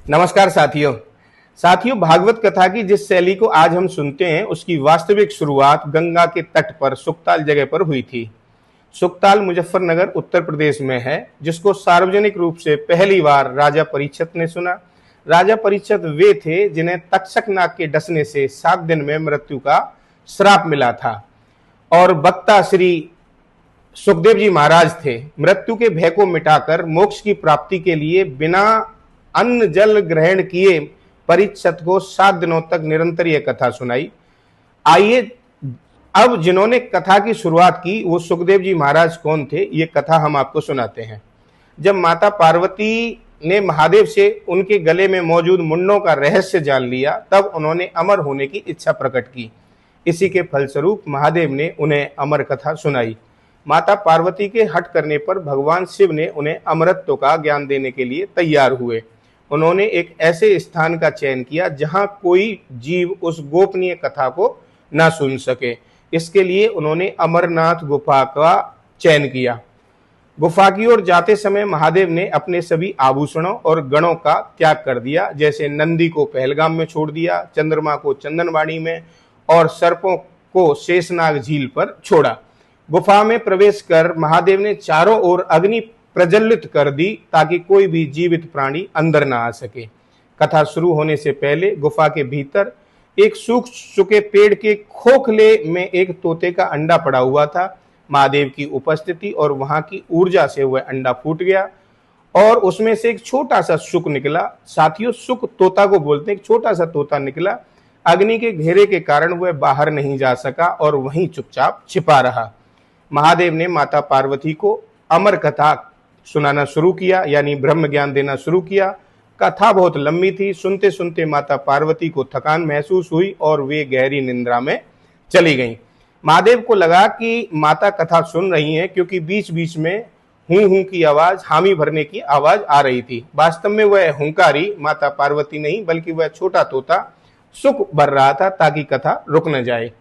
नमस्कार साथियों। भागवत कथा की जिस शैली को आज हम सुनते हैं उसकी वास्तविक शुरुआत गंगा के तट पर सुकताल जगह पर हुई थी। सुकताल मुजफ्फरनगर उत्तर प्रदेश में है, जिसको सार्वजनिक रूप से पहली बार राजा परीक्षित ने सुना। राजा परीक्षित वे थे जिन्हें तक्षक नाग के डसने से 7 दिन में मृत्यु का श्राप मिला था और वक्ता श्री सुखदेव जी महाराज थे। मृत्यु के भय को मिटाकर मोक्ष की प्राप्ति के लिए बिना अन्न जल ग्रहण किए परीक्षित को 7 दिनों तक निरंतर यह कथा सुनाई। आइए अब जिन्होंने कथा की शुरुआत की वो सुखदेव जी महाराज कौन थे, ये कथा हम आपको सुनाते हैं। जब माता पार्वती ने महादेव से उनके गले में मौजूद मुंडों का रहस्य जान लिया, तब उन्होंने अमर होने की इच्छा प्रकट की। इसी के फलस्वरूप महादेव ने उन्हें अमर कथा सुनाई। माता पार्वती के हट करने पर भगवान शिव ने उन्हें अमरत्व का ज्ञान देने के लिए तैयार हुए। उन्होंने एक ऐसे स्थान का चयन किया जहां कोई जीव उस गोपनीय कथा को ना सुन सके। इसके लिए उन्होंने अमरनाथ गुफा का चयन किया। गुफा की ओर जाते समय महादेव ने अपने सभी आभूषणों और गणों का त्याग कर दिया, जैसे नंदी को पहलगाम में छोड़ दिया, चंद्रमा को चंदनवाड़ी में और सर्पों को शेषनाग झील पर छोड़ा। गुफा में प्रवेश कर महादेव ने चारों ओर अग्नि प्रज्वलित कर दी ताकि कोई भी जीवित प्राणी अंदर न आ सके। कथा शुरू होने से पहले गुफा के भीतर एक सूख चुके पेड़ के खोखले में एक तोते का अंडा पड़ा हुआ था। महादेव की उपस्थिति और वहां की ऊर्जा से वह अंडा फूट गया और उसमें से एक छोटा सा सुक निकला। साथियों, सुक तोता को बोलते हैं। एक छोटा सा तोता निकला। अग्नि के घेरे के कारण वह बाहर नहीं जा सका और वहीं चुपचाप छिपा रहा। महादेव ने माता पार्वती को अमर कथा सुनाना शुरू किया, यानी ब्रह्म ज्ञान देना शुरू किया। कथा बहुत लंबी थी। सुनते सुनते माता पार्वती को थकान महसूस हुई और वे गहरी निंद्रा में चली गईं। महादेव को लगा कि माता कथा सुन रही हैं, क्योंकि बीच बीच में हूं हूं की आवाज, हामी भरने की आवाज आ रही थी। वास्तव में वह हुंकारी माता पार्वती नहीं, बल्कि वह छोटा तोता सुख भर रहा था ताकि कथा रुक न जाए।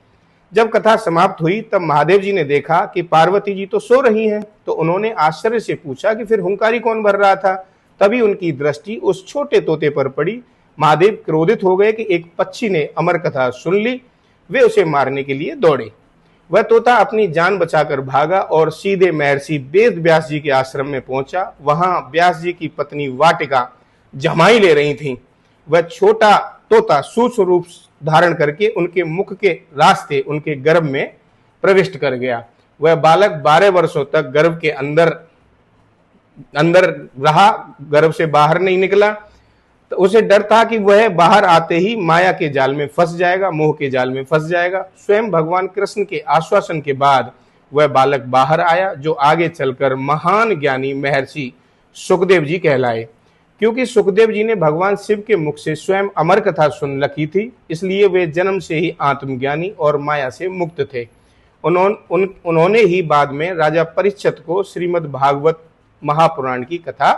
जब कथा समाप्त हुई तब महादेव जी ने देखा कि पार्वती जी तो सो रही हैं, तो उन्होंने आश्चर्य से पूछा कि फिर हुंकारी कौन भर रहा था। तभी उनकी दृष्टि उस छोटे तोते पर पड़ी। महादेव क्रोधित हो गए कि एक पक्षी ने अमर कथा सुन ली। वे उसे मारने के लिए दौड़े। वह तोता अपनी जान बचाकर भागा और सीधे महर्षि वेद व्यास जी के आश्रम में पहुंचा। वहां व्यास जी की पत्नी वाटिका जमाई ले रही थी। वह छोटा तोता सूक्ष्म रूप धारण करके उनके मुख के रास्ते उनके गर्भ में प्रविष्ट कर गया। वह बालक 12 वर्षों तक गर्भ के अंदर रहा, गर्भ से बाहर नहीं निकला। तो उसे डर था कि वह बाहर आते ही माया के जाल में फंस जाएगा, मोह के जाल में फंस जाएगा। स्वयं भगवान कृष्ण के आश्वासन के बाद वह बालक बाहर आया, जो आगे चलकर महान ज्ञानी महर्षि सुखदेव जी कहलाए। क्योंकि सुखदेव जी ने भगवान शिव के मुख से स्वयं अमर कथा सुन रखी थी, इसलिए वे जन्म से ही आत्मज्ञानी और माया से मुक्त थे। उन्होंने ही बाद में राजा परीक्षित को श्रीमद् भागवत महापुराण की कथा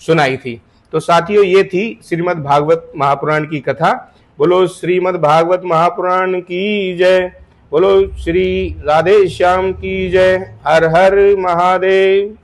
सुनाई थी। तो साथियों, ये थी श्रीमद् भागवत महापुराण की कथा। बोलो श्रीमद् भागवत महापुराण की जय। बोलो श्री राधे श्याम की जय। हर हर महादेव।